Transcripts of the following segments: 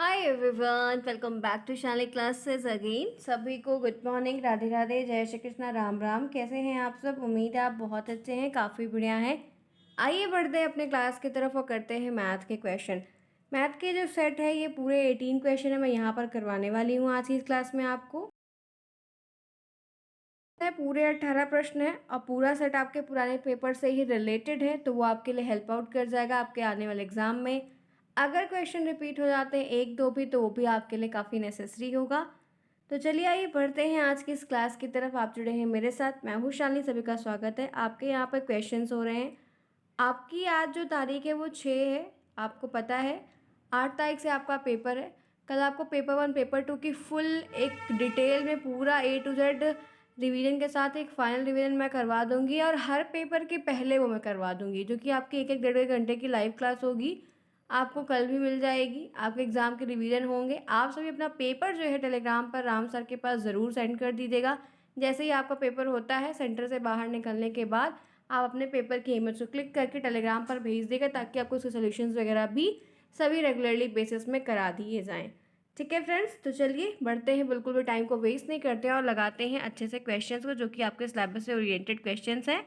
Hi everyone, welcome back to Shali classes again. सभी को good morning, Radhe Radhe, जय श्री कृष्णा, राम राम। कैसे हैं आप सब? उम्मीद है आप बहुत अच्छे हैं, काफ़ी बढ़िया हैं। आइए बढ़ते हैं अपने क्लास की तरफ और करते हैं मैथ के क्वेश्चन। मैथ के जो सेट है ये पूरे 18 क्वेश्चन है, मैं यहाँ पर करवाने वाली हूँ आज की इस क्लास में आपको। पूरे 18 प्रश्न है और पूरा सेट आपके पुराने पेपर से ही रिलेटेड है, तो वो आपके लिए हेल्प आउट कर जाएगा आपके आने वाले एग्जाम में। अगर क्वेश्चन रिपीट हो जाते हैं एक दो भी, तो वो भी आपके लिए काफ़ी नेसेसरी होगा। तो चलिए आइए बढ़ते हैं आज की इस क्लास की तरफ। आप जुड़े हैं मेरे साथ, मैं हूँ शालिनी, सभी का स्वागत है। आपके यहाँ पर क्वेश्चंस हो रहे हैं। आपकी आज जो तारीख है वो 6 है, आपको पता है। 8 तारीख से आपका पेपर है। कल आपको पेपर 1 पेपर 2 की फुल एक डिटेल में पूरा A to Z रिवीजन के साथ एक फाइनल रिवीजन मैं करवा दूंगी, और हर पेपर के पहले वो मैं करवा दूंगी, जो कि आपकी एक एक डेढ़ डेढ़ घंटे की लाइव क्लास होगी। आपको कल भी मिल जाएगी, आपके एग्ज़ाम के रिवीजन होंगे। आप सभी अपना पेपर जो है टेलीग्राम पर राम सर के पास ज़रूर सेंड कर दीजिएगा। जैसे ही आपका पेपर होता है, सेंटर से बाहर निकलने के बाद आप अपने पेपर की इमेज को क्लिक करके टेलीग्राम पर भेज देगा, ताकि आपको उसके सोल्यूशंस वगैरह भी सभी रेगुलरली बेसिस में करा दिए जाएँ। ठीक है फ्रेंड्स, तो चलिए बढ़ते हैं, बिल्कुल भी टाइम को वेस्ट नहीं करते हैं और लगाते हैं अच्छे से क्वेश्चंस को, जो कि आपके सिलेबस से ओरिएंटेड क्वेश्चंस हैं।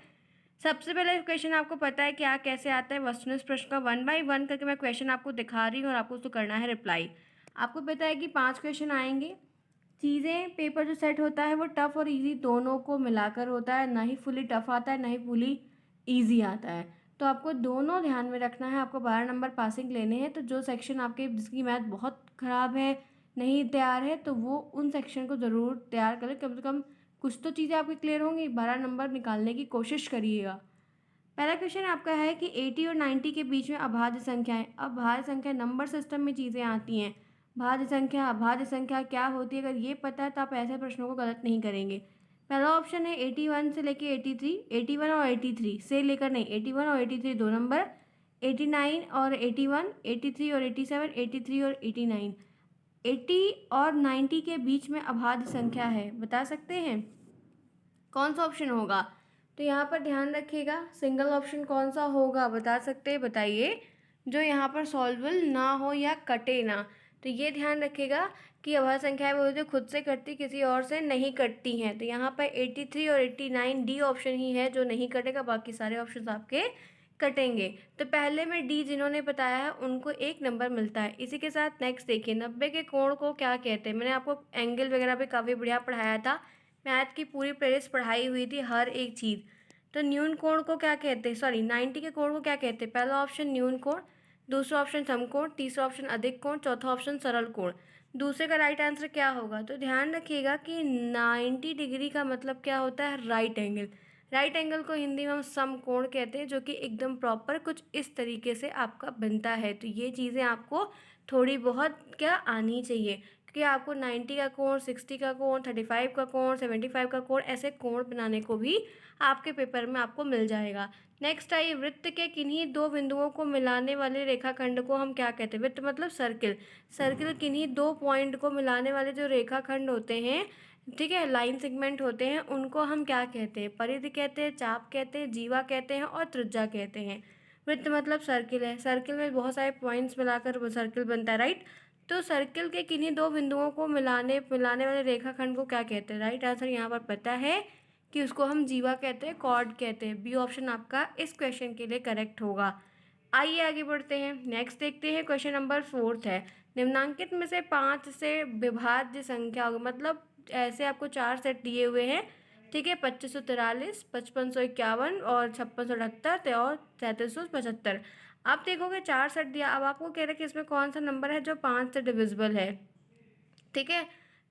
सबसे पहले क्वेश्चन आपको पता है क्या कैसे आता है। वस्तुनिष्ठ प्रश्न का 1 बाय 1 करके मैं क्वेश्चन आपको दिखा रही हूँ और आपको उसको करना है रिप्लाई। आपको पता है कि 5 क्वेश्चन आएंगे। चीज़ें पेपर जो सेट होता है वो टफ़ और इजी दोनों को मिलाकर होता है, ना ही फुली टफ़ आता है ना ही फुली ईजी आता है। तो आपको दोनों ध्यान में रखना है। आपको 12 नंबर पासिंग लेने हैं, तो जो सेक्शन आपके जिसकी मैथ बहुत ख़राब है, नहीं तैयार है, तो वो उन सेक्शन को ज़रूर तैयार करें। कम से कम कुछ तो चीज़ें आपकी क्लियर होंगी। 12 नंबर निकालने की कोशिश करिएगा। पहला क्वेश्चन आपका है कि 80 और 90 के बीच में अभाज्य संख्याएं। अब भाज्य संख्या नंबर सिस्टम में चीज़ें आती हैं। भाज्य संख्या अभाज्य संख्या क्या होती है, अगर ये पता है तो आप ऐसे प्रश्नों को गलत नहीं करेंगे। पहला ऑप्शन है 81 से लेके 83, 81 और 83 से लेकर, नहीं 81 और 83 दो नंबर, 89 और 81, 83 और 87, 83 और 89। 80 और 90 के बीच में अभाज्य संख्या है, बता सकते हैं कौन सा ऑप्शन होगा? तो यहाँ पर ध्यान रखिएगा, सिंगल ऑप्शन कौन सा होगा, बता सकते हैं? बताइए। जो यहाँ पर सॉल्वेबल ना हो या कटे ना। तो ये ध्यान रखिएगा कि अभाज्य संख्याएं वो जो खुद से कटती, किसी और से नहीं कटती हैं। तो यहाँ पर 83 और 89 डी ऑप्शन ही है जो नहीं कटेगा, बाकी सारे ऑप्शन आपके कटेंगे। तो पहले में डी जिन्होंने बताया है उनको 1 नंबर मिलता है। इसी के साथ नेक्स्ट देखिए, 90 के कोण को क्या कहते हैं। मैंने आपको एंगल वगैरह भी काफ़ी बढ़िया पढ़ाया था। मैथ की पूरी प्लेलिस्ट पढ़ाई हुई थी, हर एक चीज़। तो न्यून कोण को क्या कहते हैं, सॉरी 90 के कोण को क्या कहते हैं? पहला ऑप्शन न्यून कोण, दूसरा ऑप्शन समकोण, तीसरा ऑप्शन अधिक कोण, चौथा ऑप्शन सरल कोण। दूसरे का राइट आंसर क्या होगा? तो ध्यान रखिएगा कि 90 डिग्री का मतलब क्या होता है? Right angle. राइट एंगल को हिंदी में हम समकोण कहते हैं, जो कि एकदम प्रॉपर कुछ इस तरीके से आपका बनता है। तो ये चीज़ें आपको थोड़ी बहुत क्या आनी चाहिए, कि आपको 90 का कोण, 60 का कोण, 35 का कोण, 75 का कोण, ऐसे कोण बनाने को भी आपके पेपर में आपको मिल जाएगा। नेक्स्ट आइए, वृत्त के किन्हीं दो बिंदुओं को मिलाने वाले रेखाखंड को हम क्या कहते हैं? वृत्त मतलब सर्किल। सर्किल किन्हीं दो पॉइंट को मिलाने वाले जो रेखाखंड होते हैं, ठीक है, लाइन सेगमेंट होते हैं, उनको हम क्या कहते हैं? परिधि कहते हैं, चाप कहते हैं, जीवा कहते हैं और त्रिज्या कहते हैं। वृत्त मतलब सर्किल है, सर्किल में बहुत सारे पॉइंट्स मिलाकर वो सर्किल बनता है, राइट। तो सर्किल के किन्हीं दो बिंदुओं को मिलाने वाले रेखाखंड को क्या कहते हैं? राइट आंसर यहाँ पर पता है कि उसको हम जीवा कहते हैं, कॉर्ड कहते हैं। बी ऑप्शन आपका इस क्वेश्चन के लिए करेक्ट होगा। आइए आगे बढ़ते हैं, नेक्स्ट देखते हैं। क्वेश्चन नंबर 4 है, निम्नांकित में से 5 से विभाज्य संख्या होगी। मतलब ऐसे आपको 4 सेट दिए हुए हैं, ठीक है, 2543, 5551 और 5678 और 3775। आप देखोगे 4 सेट दिया, अब आपको कह रहे हैं कि इसमें कौन सा नंबर है जो 5 से डिविजिबल है, ठीक है।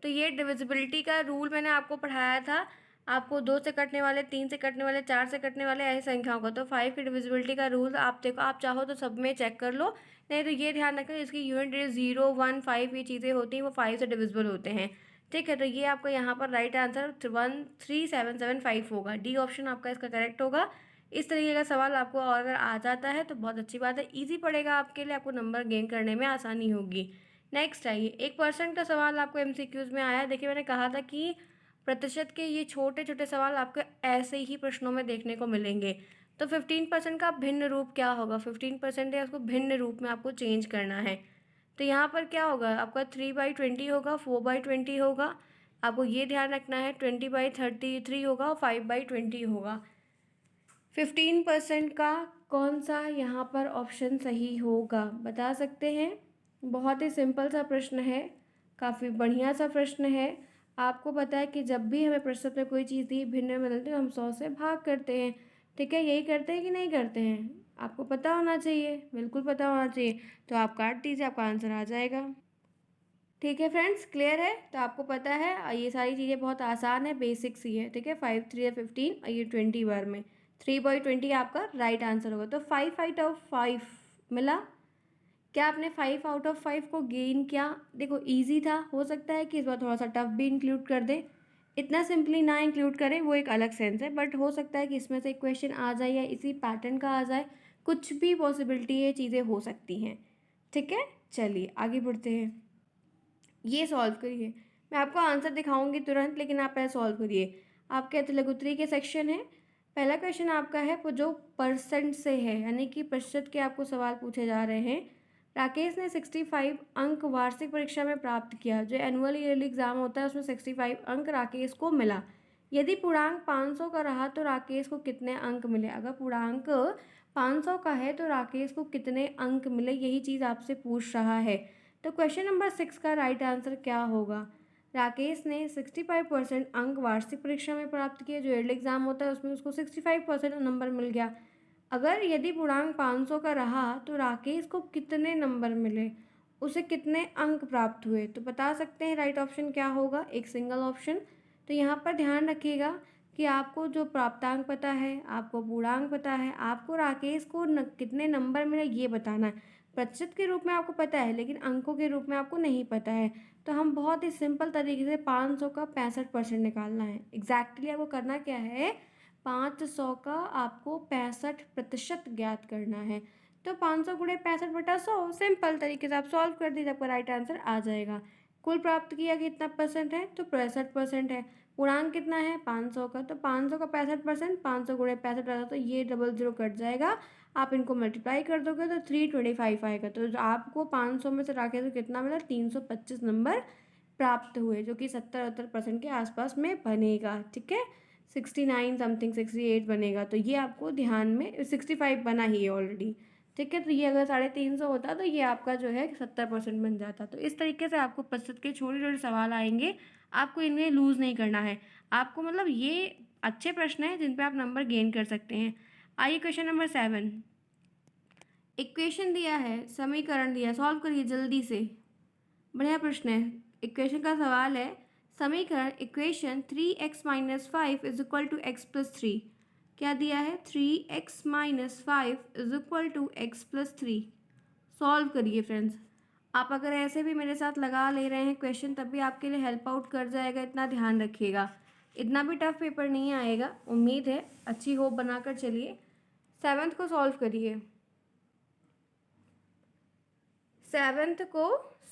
तो ये डिविजिबिलिटी का रूल मैंने आपको पढ़ाया था। आपको 2 से कटने वाले, 3 से कटने वाले, 4 से कटने वाले ऐसी संख्याओं का, तो 5 की डिविजिबिलिटी का रूल आप देखो, आप चाहो तो सब में चेक कर लो, नहीं तो ये ध्यान रखें इसकी यूनिट 0, 1, 5 ये चीज़ें होती हैं वो 5 से डिविजिबल होते हैं, ठीक है। तो ये आपका यहाँ पर राइट आंसर 13775 होगा। डी ऑप्शन आपका इसका करेक्ट होगा। इस तरीके का सवाल आपको और अगर आ जाता है तो बहुत अच्छी बात है, ईजी पड़ेगा आपके लिए, आपको नंबर गेन करने में आसानी होगी। नेक्स्ट आइए, 1% का सवाल आपको एमसीक्यूज में आया। देखिए मैंने कहा था कि प्रतिशत के ये छोटे छोटे सवाल आपको ऐसे ही प्रश्नों में देखने को मिलेंगे। तो 15% का भिन्न रूप क्या होगा? 15% है उसको भिन्न रूप में आपको चेंज करना है। तो यहाँ पर क्या होगा, आपका 3/20 होगा, 4/20 होगा। आपको ये ध्यान रखना है, 20/33 होगा और 5/20 होगा। 15% का कौन सा यहाँ पर ऑप्शन सही होगा, बता सकते हैं? बहुत ही सिंपल सा प्रश्न है, काफ़ी बढ़िया सा प्रश्न है। आपको पता है कि जब भी हमें प्रश्न में कोई चीज़ दी भिन्न में मिलती है, हम 100 से भाग करते हैं। ठीक है, यही करते हैं कि नहीं करते हैं? आपको पता होना चाहिए, बिल्कुल पता होना चाहिए। तो आप काट दीजिए, आपका आंसर आ जाएगा। ठीक है फ्रेंड्स, क्लियर है? तो आपको पता है ये सारी चीज़ें बहुत आसान है, बेसिक्स ही है। ठीक है, 5 3 15 और ये 20 बार में 3/20 आपका राइट आंसर होगा। तो 5/5 मिला। क्या आपने 5/5 को गेन किया? देखो इजी था, हो सकता है कि इस बार थोड़ा सा टफ भी इंक्लूड कर दें, इतना सिंपली ना इंक्लूड करें, वो एक अलग सेंस है। बट हो सकता है कि इसमें से एक क्वेश्चन आ जाए या इसी पैटर्न का आ जाए, कुछ भी पॉसिबिलिटी है, चीज़ें हो सकती हैं। ठीक है, चलिए आगे बढ़ते हैं। ये सॉल्व करिए, मैं आपको आंसर दिखाऊंगी तुरंत, लेकिन आप पहले सॉल्व करिए। आपके लघुत्तरी के सेक्शन है। पहला क्वेश्चन आपका है वो जो परसेंट से है, यानी कि प्रतिशत के आपको सवाल पूछे जा रहे हैं। राकेश ने 65 अंक वार्षिक परीक्षा में प्राप्त किया। जो एनुअल ईयरली एग्जाम होता है उसमें 65 अंक राकेश को मिला। यदि पूर्णांक 500 का रहा तो राकेश को कितने अंक मिले? अगर पूर्णांक 500 का है तो राकेश को कितने अंक मिले, यही चीज़ आपसे पूछ रहा है। तो क्वेश्चन नंबर 6 का राइट आंसर क्या होगा? राकेश ने 65% अंक वार्षिक परीक्षा में प्राप्त किए। जो ईयरली एग्जाम होता है उसमें उसको 65% नंबर मिल गया। अगर यदि पूर्णांक 500 का रहा तो राकेश को कितने नंबर मिले, उसे कितने अंक प्राप्त हुए? तो बता सकते हैं राइट ऑप्शन क्या होगा, एक सिंगल ऑप्शन। तो यहाँ पर ध्यान रखिएगा कि आपको जो प्राप्तांक पता है, आपको पूर्णांक पता है, आपको राकेश को कितने नंबर मिले ये बताना है। प्रतिशत के रूप में आपको पता है, लेकिन अंकों के रूप में आपको नहीं पता है। तो हम बहुत ही सिंपल तरीके से 500 का 65% निकालना है। एग्जैक्टली आपको करना क्या है, 500 का आपको 65% ज्ञात करना है। तो 500 गुणे 65/100, सिंपल तरीके से आप सॉल्व कर दीजिए, आपका राइट आंसर आ जाएगा। कुल प्राप्त किया कितना परसेंट है? तो 65% है। पूर्णांक कितना है? 500 का। तो 500 का 65%, 500 गुणे 65, तो ये 00 कट जाएगा। आप इनको मल्टीप्लाई कर दोगे तो 325 आएगा। तो आपको 500 में से राकेश को कितना मिला? 325 नंबर प्राप्त हुए, जो कि 70-70% के आसपास में बनेगा। ठीक है, 69 समथिंग 68 बनेगा। तो ये आपको ध्यान में, 65 बना ही है ऑलरेडी। ठीक है, तो ये अगर 350 होता तो ये आपका जो है 70% बन जाता। तो इस तरीके से आपको प्रतिशत के छोटे छोटे सवाल आएंगे, आपको इनमें लूज़ नहीं करना है। आपको मतलब ये अच्छे प्रश्न हैं जिन पे आप नंबर गेन कर सकते हैं। आइए क्वेश्चन नंबर 7। इक्वेशन दिया है, समीकरण दिया है, सॉल्व करिए जल्दी से। बढ़िया प्रश्न है। इक्वेशन का सवाल है, समीकरण equation 3x - 5 is equal to x+3। क्या दिया है? 3x - 5 is equal to x+3। Solve करिए फ्रेंड्स। आप अगर ऐसे भी मेरे साथ लगा ले रहे हैं क्वेश्चन, तब भी आपके लिए हेल्प आउट कर जाएगा, इतना ध्यान रखिएगा। इतना भी टफ पेपर नहीं आएगा, उम्मीद है। अच्छी होप बनाकर चलिए। 7th को सॉल्व करिए। 7th को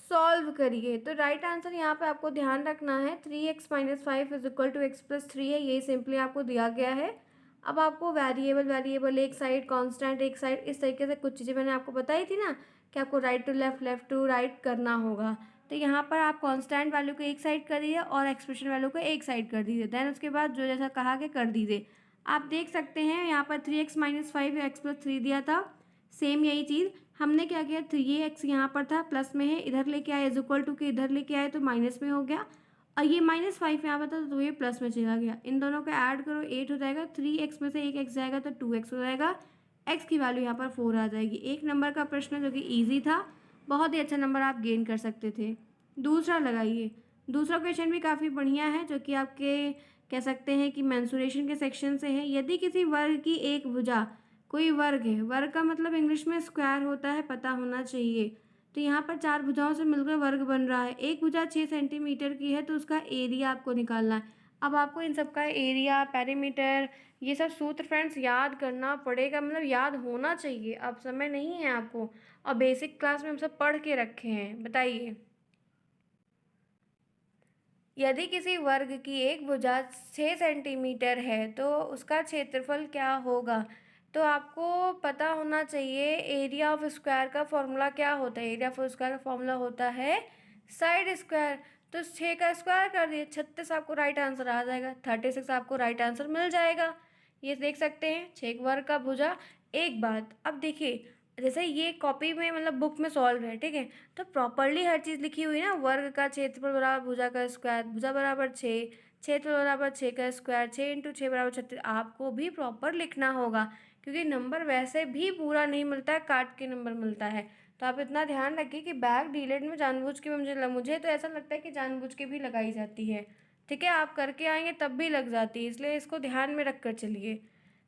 सॉल्व करिए। तो राइट आंसर यहाँ पे आपको ध्यान रखना है, 3x - 5 is equal to x+3 है। ये सिंपली आपको दिया गया है। अब आपको वेरिएबल एक साइड, कांस्टेंट एक साइड, इस तरीके से कुछ चीज़ें मैंने आपको बताई थी ना कि आपको right to left, left to right करना होगा। तो यहाँ पर आप कांस्टेंट वैल्यू को एक साइड कर दीजिए और एक्सप्रेशन वैल्यू को एक साइड कर दीजिए। देन उसके बाद जो जैसा कहा कि कर दीजिए। आप देख सकते हैं यहाँ पर 3x - 5 x+3 दिया था। सेम यही चीज़ हमने क्या किया, 3x यहाँ पर था प्लस में है, इधर लेके आए इज इक्वल टू के इधर लेके आए तो माइनस में हो गया, और ये -5 यहाँ पर था तो ये प्लस में चला गया। इन दोनों को ऐड करो, 8 हो जाएगा। 3x में से एक x जाएगा तो 2x हो जाएगा। x की वैल्यू यहाँ पर 4 आ जाएगी। एक नंबर का प्रश्न जो कि ईजी था, बहुत ही अच्छा नंबर आप गेन कर सकते थे। दूसरा लगाइए। दूसरा क्वेश्चन भी काफ़ी बढ़िया है, जो कि आपके कह सकते हैं कि मेंसुरेशन के सेक्शन से है। यदि किसी वर्ग की एक भुजा, कोई वर्ग है, वर्ग का मतलब इंग्लिश में स्क्वायर होता है, पता होना चाहिए। तो यहाँ पर 4 भुजाओं से मिलकर वर्ग बन रहा है। एक भुजा 6 सेंटीमीटर की है तो उसका एरिया आपको निकालना है। अब आपको इन सब का एरिया, पेरीमीटर, ये सब सूत्र फ्रेंड्स याद करना पड़ेगा, मतलब याद होना चाहिए। अब समय नहीं है आपको, और बेसिक क्लास में हम सब पढ़ के रखे हैं। बताइए, यदि किसी वर्ग की एक भुजा 6 सेंटीमीटर है तो उसका क्षेत्रफल क्या होगा? तो आपको पता होना चाहिए एरिया ऑफ स्क्वायर का फॉर्मूला क्या होता है। एरिया ऑफ स्क्वायर का फॉर्मूला होता है साइड स्क्वायर। तो 6 का स्क्वायर कर दिए, 36 आपको राइट आंसर आ जाएगा, 36 आपको राइट आंसर मिल जाएगा। ये देख सकते हैं 6 वर्ग का भुजा। एक बात अब देखिए, जैसे ये कॉपी में मतलब बुक में सॉल्व है, ठीक है, तो प्रॉपरली हर चीज़ लिखी हुई है ना। वर्ग का क्षेत्रफल बराबर भुजा का स्क्वायर, भुजा बराबर 6, क्षेत्रफल बराबर 6 का स्क्वायर, 6 इंटू 6 बराबर 36, आपको भी प्रॉपर लिखना होगा, क्योंकि नंबर वैसे भी पूरा नहीं मिलता है, काट के नंबर मिलता है। तो आप इतना ध्यान रखिए कि बैक डिलीट में जानबूझ के मुझे तो ऐसा लगता है कि जानबूझ के भी लगाई जाती है, ठीक है। आप करके आएंगे तब भी लग जाती है, इसलिए इसको ध्यान में रख कर चलिए।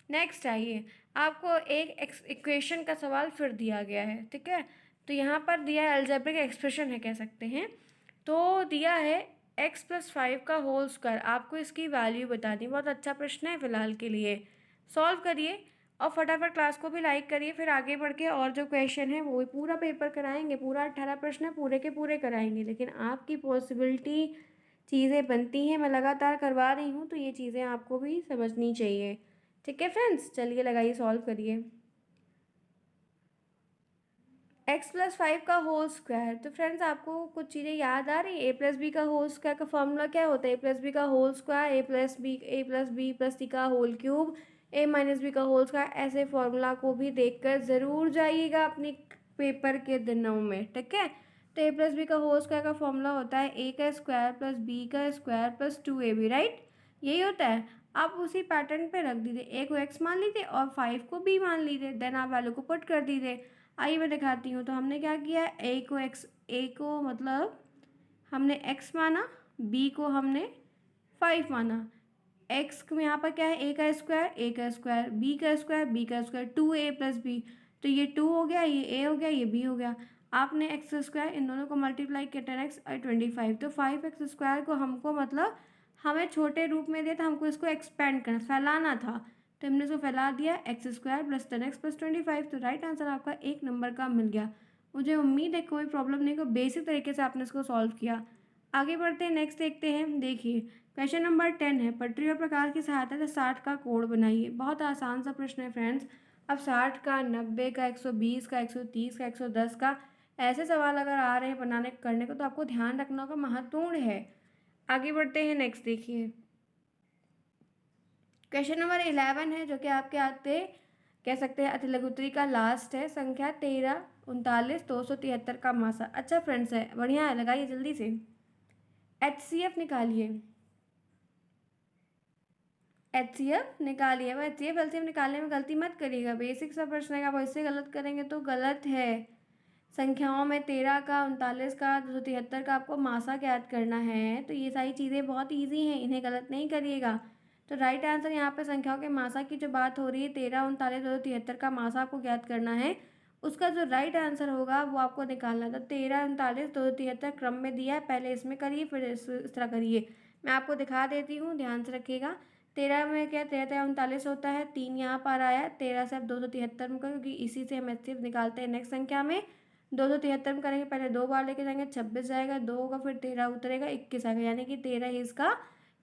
नेक्स्ट आइए, आपको एक इक्वेशन का सवाल फिर दिया गया है, ठीक है। तो यहाँ पर दिया है अलजेब्रिक एक्सप्रेशन है कह सकते हैं। तो दिया है x+5 का होल स्क्वायर, आपको इसकी वैल्यू बतानी। बहुत अच्छा प्रश्न है फिलहाल के लिए, सॉल्व करिए और फटाफट क्लास को भी लाइक करिए। फिर आगे बढ़ के और जो क्वेश्चन है वो भी पूरा पेपर कराएंगे, पूरा 18 प्रश्न है, पूरे के पूरे कराएंगे। लेकिन आपकी पॉसिबिलिटी चीज़ें बनती हैं, मैं लगातार करवा रही हूँ, तो ये चीज़ें आपको भी समझनी चाहिए, ठीक है फ्रेंड्स। चलिए लगाइए, सॉल्व करिए। x+5 का होल स्क्वायर, तो फ्रेंड्स आपको कुछ चीज़ें याद आ रही है। a+b का होल स्क्वायर का फॉर्मूला क्या होता है। a+b का होल स्क्वायर a+b+c का होल क्यूब a-b का होल स्क्वायर। ऐसे फॉर्मूला को भी देखकर ज़रूर जाइएगा अपनी पेपर के दिनों में, ठीक है। तो a+b का होल स्क्वायर का फॉर्मूला होता है a का स्क्वायर प्लस b का स्क्वायर प्लस 2ab, राइट, यही होता है। आप उसी पैटर्न पे रख दीजिए, a को x मान लीजिए और 5 को b मान लीजिए, देन आप वैल्यू को पुट कर दीजिए। आइए मैं दिखाती हूँ। तो हमने क्या किया, a को मतलब हमने x माना, b को हमने 5 माना। x को यहाँ पर क्या है, a का स्क्वायर, b का स्क्वायर 2a+b, तो ये 2 हो गया, ये a हो गया, ये b हो गया। आपने एक्स स्क्वायर इन दोनों को मल्टीप्लाई किया 10x और 25, तो 5x स्क्वायर को हमको मतलब हमें छोटे रूप में दिया था, हमको इसको एक्सपेंड करना, फैलाना था, तो हमने इसको फैला दिया x² प्लस 10x प्लस 25। तो राइट आंसर आपका 1 नंबर का मिल गया। मुझे उम्मीद है कोई प्रॉब्लम नहीं, कोई बेसिक तरीके से आपने इसको सॉल्व किया। आगे बढ़ते हैं, नेक्स्ट देखते हैं। देखिए क्वेश्चन नंबर 10 है, पटरी और प्रकार की सहायता से 60 का कोण बनाइए। बहुत आसान सा प्रश्न है फ्रेंड्स। अब 60 का, 90 का, 120 का, 130 का, 110 का, ऐसे सवाल अगर आ रहे हैं बनाने करने को, तो आपको ध्यान रखना होगा, महत्वपूर्ण है। आगे बढ़ते हैं, नेक्स्ट देखिए क्वेश्चन नंबर 11 है, जो कि आपके आते कह सकते हैं अतिलघुत्री का लास्ट है। संख्या 13, 39, 273 का मासा। अच्छा फ्रेंड्स है, बढ़िया है, लगाइए जल्दी से। HCF निकालिए, HCF निकालिए। अब HCF एलसीएम निकालने में गलती मत करिएगा, बेसिक सा प्रश्न है, आप ऐसे गलत करेंगे तो गलत है। संख्याओं में 13 का, 39 का, 273 का आपको मासा ज्ञात करना है, तो ये सारी चीज़ें बहुत ईजी हैं, इन्हें गलत नहीं करिएगा। तो राइट आंसर यहाँ पे संख्याओं के मासा की जो बात हो रही है, 13, 39, 273 का मासा आपको ज्ञात करना है। उसका जो राइट आंसर होगा वो आपको निकालना था। 13, 39, 273 क्रम में दिया है, पहले इसमें करिए फिर इस तरह करिए। मैं आपको दिखा देती हूँ, ध्यान से रखिएगा। 13 में क्या, 13 13 39 होता है, 3 यहाँ पर आया, 13 से अब 273 में, क्योंकि इसी से हम HCF निकालते हैं। नेक्स्ट संख्या में 273 में करेंगे, पहले 2 बार लेके जाएंगे, 26 जाएगा, 2 होगा, फिर 13 उतरेगा, 21 आएगा, यानी कि 13 ही इसका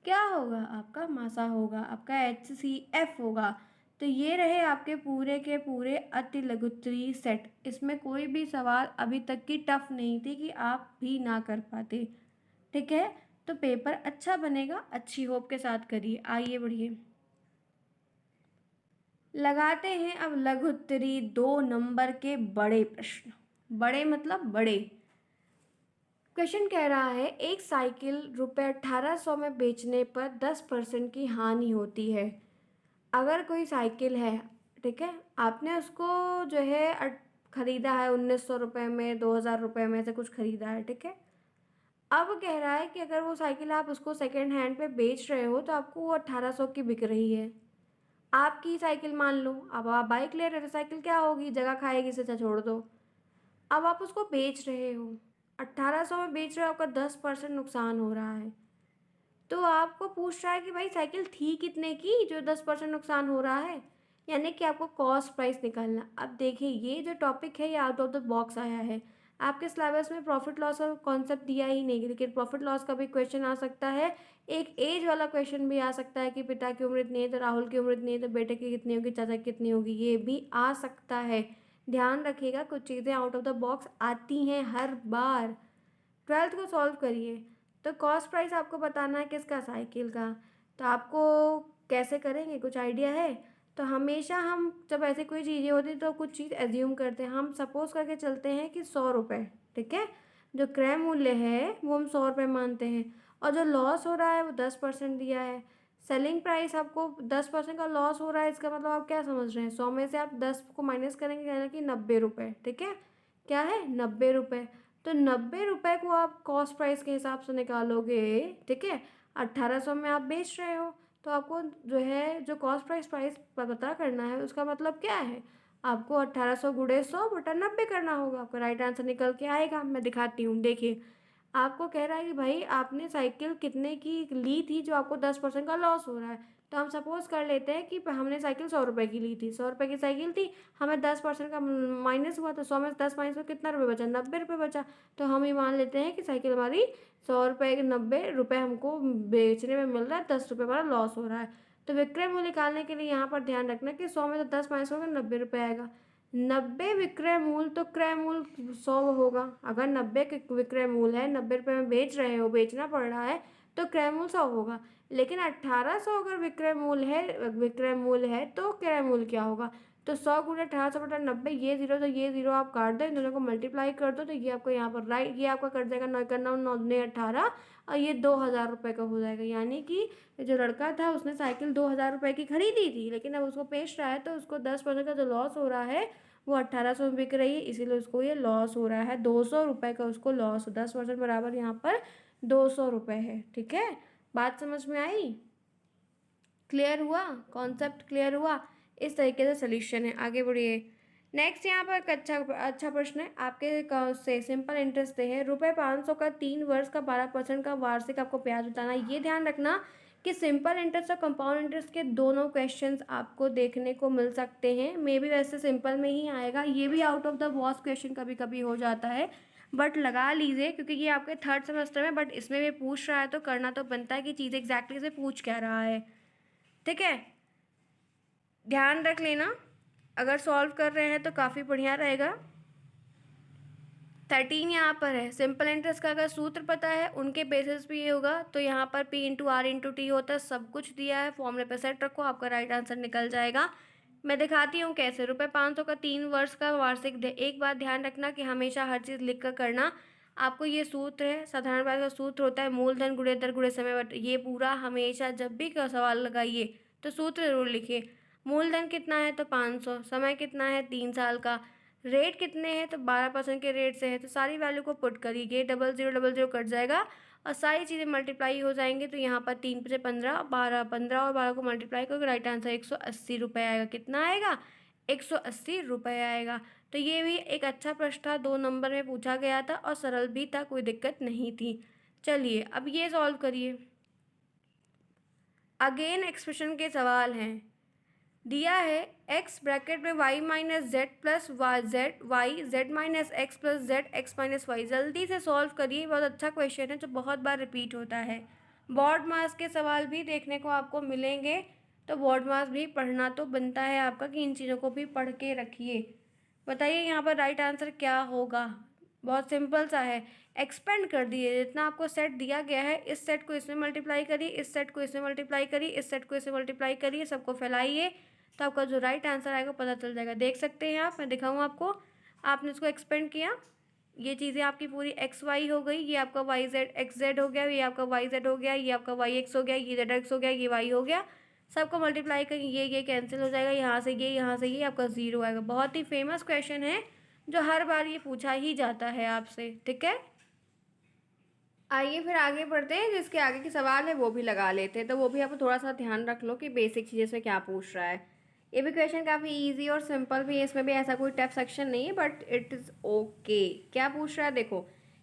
क्या होगा, आपका मासा होगा, आपका HCF होगा। तो ये रहे आपके पूरे के पूरे अतिलघुत्री सेट। इसमें कोई भी सवाल अभी तक की टफ नहीं थी कि आप भी ना कर पाते, ठीक है। तो पेपर अच्छा बनेगा, अच्छी होप के साथ करिए। आइए बढ़िए, लगाते हैं अब लघुत्तरी 2 नंबर के बड़े प्रश्न। बड़े मतलब बड़े। क्वेश्चन कह रहा है, एक साइकिल रुपये 1800 में बेचने पर 10% की हानि होती है। अगर कोई साइकिल है, ठीक है, आपने उसको जो है खरीदा है 1900 रुपये में, 2000 रुपये में से कुछ खरीदा है, ठीक है। अब कह रहा है कि अगर वो साइकिल आप उसको सेकेंड हैंड पे बेच रहे हो तो आपको वो 1800 की बिक रही है। आपकी साइकिल मान लो, अब आप बाइक ले रहे हो तो साइकिल क्या होगी, जगह खाएगी, इसे अच्छा छोड़ दो। अब आप उसको बेच रहे हो 1800 में बेच रहे हो, आपका 10% नुकसान हो रहा है। तो आपको पूछ रहा है कि भाई साइकिल थी कितने की जो 10% नुकसान हो रहा है, यानी कि आपको कॉस्ट प्राइस निकालना। अब देखिए ये जो टॉपिक है ये आउट ऑफ द बॉक्स आया है। आपके सिलेबस में प्रॉफिट लॉस का कॉन्सेप्ट दिया ही नहीं, लेकिन प्रॉफिट लॉस का भी क्वेश्चन आ सकता है। एक एज वाला क्वेश्चन भी आ सकता है कि पिता की उम्र इतनी है तो राहुल की उम्र इतनी है तो बेटे की कितनी होगी, चाचा की कितनी होगी, ये भी आ सकता है। ध्यान रखिएगा, कुछ चीज़ें आउट ऑफ द बॉक्स आती हैं हर बार। 12th को सॉल्व करिए। तो कॉस्ट प्राइस आपको बताना है किसका, साइकिल का। तो आपको कैसे करेंगे, कुछ आइडिया है? तो हमेशा हम जब ऐसी कोई चीज़ें होती तो कुछ चीज़ एज्यूम करते हैं। हम सपोज करके चलते हैं कि 100 रुपये, ठीक है, जो क्रय मूल्य है वो हम 100 रुपये मानते हैं, और जो लॉस हो रहा है वो 10% दिया है। सेलिंग प्राइस आपको 10% का लॉस हो रहा है, इसका मतलब आप क्या समझ रहे हैं, 100 में से आप 10 को माइनस करेंगे, यानी कि 90 रुपये, ठीक है। क्या है, 90 रुपये। तो 90 रुपये को आप कॉस्ट प्राइस के हिसाब से निकालोगे, ठीक है। 1800 में आप बेच रहे हो, तो आपको जो है जो कॉस्ट प्राइस पता करना है, उसका मतलब क्या है, आपको 1800 गुणे 100 बटा 90 करना होगा। आपका राइट आंसर निकल के आएगा। मैं दिखाती हूँ, देखिए। आपको कह रहा है कि भाई आपने साइकिल कितने की ली थी जो आपको 10% का लॉस हो रहा है। तो हम सपोज कर लेते हैं कि हमने साइकिल 100 रुपये की ली थी, 100 रुपये की साइकिल थी, हमें 10% का माइनस हुआ, तो 100 में से 10 माइनस हुआ, कितना रुपये बचा, 90 रुपये बचा। तो हम ये मान लेते हैं कि साइकिल हमारी 100 रुपये के 90 रुपये हमको बेचने में मिल रहा है, 10 रुपये हमारा लॉस हो रहा है। तो विक्रय मूल्य निकालने के लिए यहाँ पर ध्यान रखना कि 100 में से 10 माइनस होगा, 90 रुपये आएगा। 90 विक्रय मूल्य, तो क्रय मूल्य 100 होगा। अगर 90 विक्रय मूल्य है, 90 रुपये में बेच रहे हो, बेचना पड़ रहा है, तो क्रय मूल्य 100 होगा। लेकिन 1800 अगर विक्रय मूल्य है तो क्रय मूल्य क्या होगा, तो 100 गुणे 1800 बटा 90, ये जीरो तो ये जीरो आप काट दो, इन दोनों को मल्टीप्लाई कर दो, तो ये आपको यहाँ पर राइट, ये आपका कट जाएगा 9 का 9, 9 दूनी 18, और ये 2000 रुपये का हो जाएगा। यानी कि जो लड़का था उसने साइकिल 2000 रुपये की खरीदी थी, लेकिन अब उसको बेच रहा है तो उसको 10% का जो लॉस हो रहा है वो 1800 में बिक रही है, इसीलिए उसको ये लॉस हो रहा है। 200 रुपये का उसको लॉस, 10% बराबर यहाँ पर 200 रुपये है, ठीक है। बात समझ में आई, क्लियर हुआ, कॉन्सेप्ट क्लियर हुआ। इस तरीके से सोल्यूशन है, आगे बढ़िए। नेक्स्ट यहाँ पर एक अच्छा प्रश्न है आपके से, सिंपल इंटरेस्ट है, ₹500 का 3 वर्ष का 12% का वार्षिक आपको ब्याज बताना। ये ध्यान रखना कि सिंपल इंटरेस्ट और कंपाउंड इंटरेस्ट के दोनों क्वेश्चंस आपको देखने को मिल सकते हैं। मे बी वैसे सिंपल में ही आएगा, ये भी out of the box question कभी कभी हो जाता है, बट लगा लीजिए क्योंकि ये आपके 3rd सेमेस्टर में, बट इसमें भी पूछ रहा है तो करना तो बनता है कि चीज़ एग्जैक्टली से पूछ क्या रहा है, ठीक है। ध्यान रख लेना, अगर सॉल्व कर रहे हैं तो काफ़ी बढ़िया रहेगा। 13 यहाँ पर है, सिंपल इंटरेस्ट का अगर सूत्र पता है उनके बेसिस पे ये होगा, तो यहाँ पर P/R/T होता है, सब कुछ दिया है, फॉर्मूले पे सेट रखो, आपका राइट आंसर निकल जाएगा। मैं दिखाती हूँ कैसे। ₹500 का 3 वर्ष का वार्षिक, एक बात ध्यान रखना कि हमेशा हर चीज़ लिख कर करना। आपको ये सूत्र है, साधारण ब्याज का सूत्र होता है मूलधन गुणे दर गुणे समय, बट ये पूरा हमेशा जब भी का सवाल लगाइए तो सूत्र जरूर लिखिए। मूलधन कितना है तो 500, समय कितना है 3 साल का, रेट कितने हैं तो 12% के रेट से है, तो सारी वैल्यू को पुट करिए, 0000 कट जाएगा और सारी चीज़ें मल्टीप्लाई हो जाएंगी। तो यहाँ पर 3 से 15, 12, 15 और 12 को मल्टीप्लाई करोगे, राइट आंसर 180 रुपये आएगा। कितना आएगा, 180 रुपये आएगा। तो ये भी एक अच्छा प्रश्न था, 2 नंबर में पूछा गया था और सरल भी था, कोई दिक्कत नहीं थी। चलिए अब ये सॉल्व करिए। अगेन एक्सप्रेशन के सवाल हैं, दिया है x ब्रैकेट में y minus Z plus Y Z minus X plus Z X minus Y. जल्दी से सॉल्व करिए, बहुत अच्छा क्वेश्चन है जो बहुत बार रिपीट होता है। बोर्ड मास के सवाल भी देखने को आपको मिलेंगे, तो बोर्ड मास भी पढ़ना तो बनता है आपका कि इन चीज़ों को भी पढ़ के रखिए। बताइए यहाँ पर राइट आंसर क्या होगा, बहुत सिंपल सा है, एक्सपेंड कर दिए, जितना आपको सेट दिया गया है इस सेट को इसमें मल्टीप्लाई करिए, इस सेट को इसमें मल्टीप्लाई करिए, इस सेट को इसमें मल्टीप्लाई करिए, सबको फैलाइए, तो आपका जो राइट आंसर आएगा पता चल जाएगा। देख सकते हैं आप, मैं दिखाऊँ आपको, आपने इसको एक्सपेंड किया, ये चीज़ें आपकी पूरी एक्स वाई हो गई, ये आपका वाई जेड एक्स जेड हो गया, ये आपका वाई जेड हो गया, ये आपका वाई एक्स हो गया, ये जेड एक्स हो गया, ये वाई हो गया, सबको मल्टीप्लाई करेंगे, ये कैंसिल हो जाएगा, यहाँ से ये आपका ज़ीरो आएगा। बहुत ही फेमस क्वेश्चन है जो हर बार ये पूछा ही जाता है आपसे, ठीक है। आइए फिर आगे बढ़ते हैं, जिसके आगे के सवाल है वो भी लगा लेते हैं, तो वो भी आप थोड़ा सा ध्यान रख लो कि बेसिक चीज़ें से क्या पूछ रहा है। ये भी क्वेश्चन काफ़ी इजी और सिंपल भी है, इसमें भी ऐसा कोई टफ सेक्शन नहीं है, बट इट इज़ ओके। क्या पूछ रहा है देखो,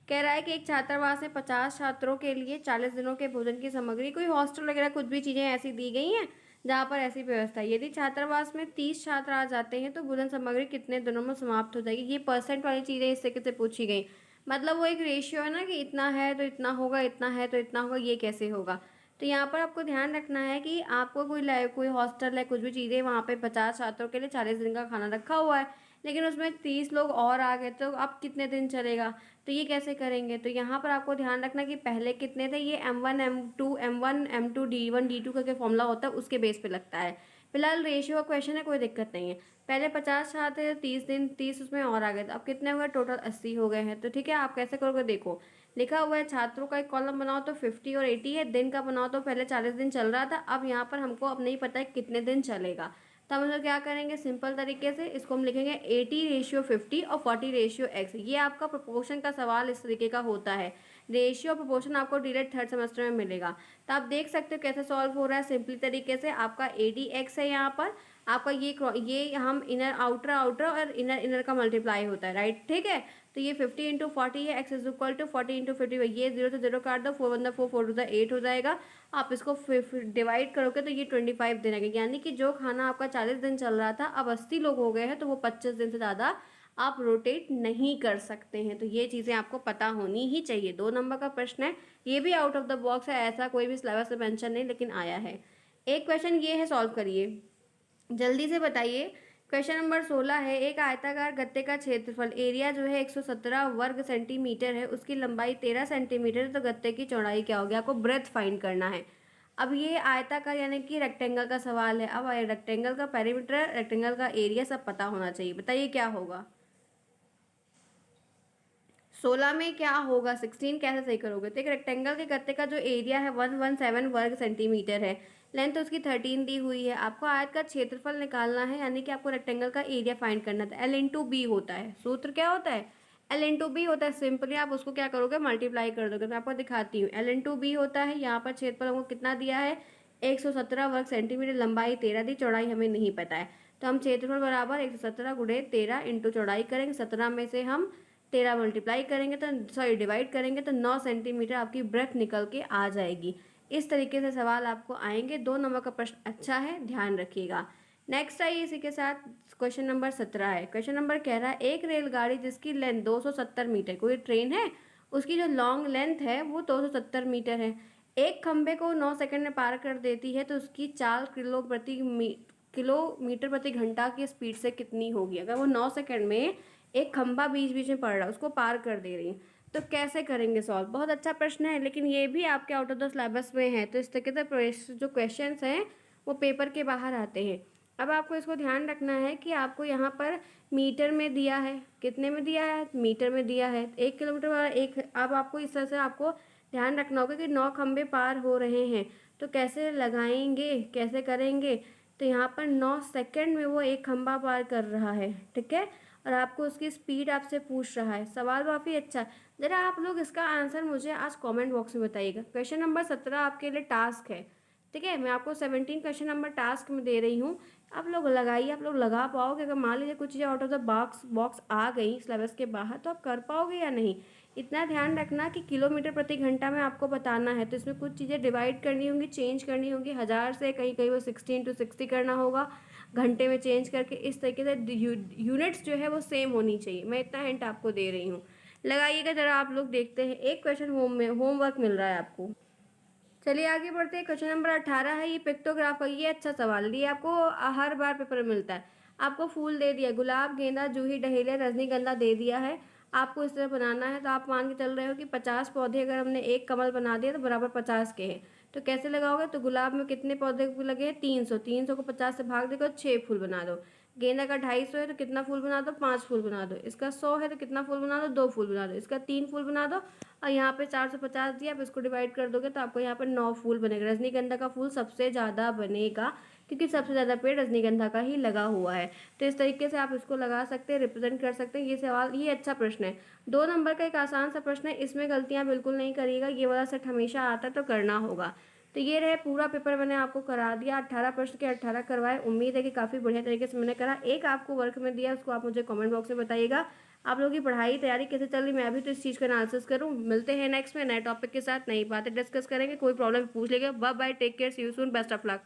कह रहा है कि एक छात्रावास में 50 छात्रों के लिए 40 दिनों के भोजन की सामग्री, कोई हॉस्टल वगैरह कुछ भी चीज़ें ऐसी दी गई हैं जहाँ पर ऐसी व्यवस्था है। यदि छात्रावास में 30 छात्र आ जाते हैं तो भोजन सामग्री कितने दिनों में समाप्त हो जाएगी। ये परसेंट वाली चीज़ें इस तरीके से पूछी गई। मतलब वो एक रेशियो है ना कि इतना है तो इतना होगा, इतना है तो इतना होगा, ये कैसे होगा। तो यहाँ पर आपको ध्यान रखना है कि आपको कोई हॉस्टल है, कुछ भी चीज़ें, वहाँ पे 50 छात्रों के लिए 40 दिन का खाना रखा हुआ है, लेकिन उसमें 30 लोग और आ गए तो अब कितने दिन चलेगा। तो ये कैसे करेंगे। तो यहाँ पर आपको ध्यान रखना कि पहले कितने थे, ये M1 M2 D1 D2 करके फॉर्मूला होता है, उसके बेस पे लगता है। फिलहाल रेशियो का क्वेश्चन है, कोई दिक्कत नहीं है। पहले 50 छात्र थे, 30 दिन, 30 उसमें और आ गए, तो अब कितने हो गए, टोटल 80 हो गए हैं। तो ठीक है, आप कैसे करोगे, देखो लिखा हुआ है छात्रों का एक कॉलम बनाओ तो 50 और 80 है, दिन का बनाओ तो पहले 40 दिन चल रहा था, अब यहाँ पर हमको अब नहीं पता है कितने दिन चलेगा। तो हम लोग क्या करेंगे, सिंपल तरीके से इसको हम लिखेंगे 80:50 और 40:x। ये आपका प्रोपोर्शन का सवाल इस तरीके का होता है। रेशियो प्रोपोर्शन आपको डायरेक्ट थर्ड सेमेस्टर में मिलेगा। तो आप देख सकते हो कैसे सॉल्व हो रहा है। सिंपली तरीके से आपका 80x है, यहाँ पर आपका ये हम इनर आउटर आउटर और इनर इनर का मल्टीप्लाई होता है, राइट। ठीक है, तो ये 50 × 40 है, x इज इक्वल टू 40 × 50। ये 0 से 0 काट दो, 4 1 4 4 2 8 हो जाएगा। आप इसको डिवाइड करोगे तो ये 25 दिन आएगा। यानी कि जो खाना आपका 40 दिन चल रहा था, अब 80 लोग हो गए हैं, तो वो 25 दिन से ज़्यादा आप रोटेट नहीं कर सकते हैं। तो ये चीज़ें आपको पता होनी ही चाहिए। 2 नंबर का प्रश्न है, ये भी आउट ऑफ द बॉक्स है, ऐसा कोई भी सिलेबस में मेंशन नहीं, लेकिन आया है। एक क्वेश्चन ये है, सॉल्व करिए जल्दी से, बताइए। क्वेश्चन नंबर 16 है, एक आयताकार गत्ते का क्षेत्रफल एरिया जो है 117 वर्ग सेंटीमीटर है, उसकी लंबाई 13 सेंटीमीटर है, तो गत्ते की चौड़ाई क्या होगी। आपको ब्रेथ फाइंड करना है। अब ये आयताकार यानी कि रेक्टेंगल का सवाल है। अब रेक्टेंगल का पेरीमीटर, रेक्टेंगल का एरिया सब पता होना चाहिए। बताइए क्या होगा 16 में, क्या होगा 16 कैसे सही करोगे। तो एक रेक्टेंगल के गत्ते का जो एरिया है 117 वर्ग सेंटीमीटर है, लेंथ उसकी 13 दी हुई है। आपको आयत का क्षेत्रफल निकालना है, यानी कि आपको रेक्टेंगल का एरिया फाइंड करना था। L/B होता है, सूत्र क्या होता है, L/B होता है। सिंपली आप उसको क्या करोगे, मल्टीप्लाई कर दोगे। मैं आपको दिखाती हूँ। L/B होता है, यहाँ पर क्षेत्रफल हमको कितना दिया है, 117 वर्ग सेंटीमीटर, लंबाई 13 दी, चौड़ाई हमें नहीं पता है। तो हम क्षेत्रफल बराबर 117 × 13 इंटू चौड़ाई करेंगे। 17 में से हम 13 मल्टीप्लाई करेंगे तो सॉरी डिवाइड करेंगे तो 9 सेंटीमीटर आपकी ब्रेथ निकल के आ जाएगी। इस तरीके से सवाल आपको आएंगे। 2 नंबर का प्रश्न अच्छा है, ध्यान रखिएगा। नेक्स्ट आइए इसी के साथ क्वेश्चन नंबर 17 है। क्वेश्चन नंबर कह रहा है, एक रेलगाड़ी जिसकी लेंथ 270 मीटर, कोई ट्रेन है, उसकी जो लॉन्ग लेंथ है वो 270 मीटर है, एक खंबे को 9 सेकंड में पार कर देती है, तो उसकी चाल किलोमीटर प्रति घंटा की स्पीड से कितनी होगी। अगर वो 9 सेकंड में एक खंभा बीच बीच में पड़ रहा है, उसको पार कर दे रही है, तो कैसे करेंगे सॉल्व। बहुत अच्छा प्रश्न है, लेकिन ये भी आपके आउट ऑफ द सिलेबस में है। तो इस तरीके से जो क्वेश्चंस हैं वो पेपर के बाहर आते हैं। अब आपको इसको ध्यान रखना है कि आपको यहाँ पर मीटर में दिया है, कितने में दिया है, मीटर में दिया है, 1 किलोमीटर वाला एक। अब आपको इस तरह से आपको ध्यान रखना होगा कि 9 खंबे पार हो रहे हैं, तो कैसे लगाएंगे, कैसे करेंगे। तो यहाँ पर 9 सेकंड में वो एक खंबा पार कर रहा है, ठीक है, और आपको उसकी स्पीड आपसे पूछ रहा है। सवाल काफ़ी अच्छा। ज़रा आप लोग इसका आंसर मुझे आज कमेंट बॉक्स में बताइएगा। क्वेश्चन नंबर 17 आपके लिए टास्क है, ठीक है। मैं आपको 17 क्वेश्चन नंबर टास्क में दे रही हूँ, आप लोग लगाइए। आप लोग लगा पाओगे, अगर मान लीजिए कुछ चीज़ें आउट ऑफ द बॉक्स आ गई सिलेबस के बाहर, तो आप कर पाओगे या नहीं। इतना ध्यान रखना कि किलोमीटर प्रति घंटा में आपको बताना है, तो इसमें कुछ चीज़ें डिवाइड करनी होंगी, चेंज करनी होंगी। 1000 से कहीं कहीं वो 16 × 60 करना होगा, घंटे में चेंज करके। इस तरीके से यूनिट्स जो है वो सेम होनी चाहिए। मैं इतना हिंट आपको दे रही हूँ, लगाइएगा ज़रा। आप लोग देखते हैं, एक क्वेश्चन होमवर्क मिल रहा है आपको। चलिए आगे बढ़ते हैं। क्वेश्चन नंबर 18 है, ये पिक्टोग्राफ का, ये अच्छा सवाल, ये आपको हर बार पेपर में मिलता है। आपको फूल दे दिया, गुलाब, गेंदा, जूही, डहेलिया, रजनीगंधा दे दिया है। आपको इस तरह बनाना है। तो आप मान के चल रहे हो कि 50 पौधे, अगर हमने एक कमल बना दिया तो बराबर 50 के हैं। तो कैसे लगाओगे, तो गुलाब में कितने पौधे लगे हैं, 300, 300 को 50 से भाग देकर 6 फूल बना दो। गेंदा का 250 है तो कितना फूल बना दो, 5 फूल बना दो। इसका 100 है तो कितना फूल बना दो, 2 फूल बना दो। इसका 3 फूल बना दो। और यहाँ पे 450 दिया, आप इसको डिवाइड कर दोगे तो आपको यहाँ पर 9 फूल बनेगा। रजनीगंधा का फूल सबसे ज़्यादा बनेगा, क्योंकि सबसे ज़्यादा पेड़ रजनीगंधा का ही लगा हुआ है। तो इस तरीके से आप इसको लगा सकते हैं, रिप्रेजेंट कर सकते हैं। ये सवाल, ये अच्छा प्रश्न है। 2 नंबर का एक आसान सा प्रश्न है, इसमें गलतियाँ बिल्कुल नहीं करिएगा। ये वाला सेट हमेशा आता है तो करना होगा। तो ये रहे, पूरा पेपर मैंने आपको करा दिया। 18 प्रश्न के 18 करवाए। उम्मीद है कि काफ़ी बढ़िया तरीके से मैंने करा। एक आपको वर्क में दिया, उसको आप मुझे कमेंट बॉक्स में बताइएगा आप लोगों की पढ़ाई तैयारी कैसे चल रही। मैं भी तो इस चीज़ का एनालिसिस करूँ। मिलते हैं नेक्स्ट में नए टॉपिक के साथ, नई बातें डिस्कस करेंगे। कोई प्रॉब्लम पूछ लेगा। Bye bye, take care, see you soon, best of luck.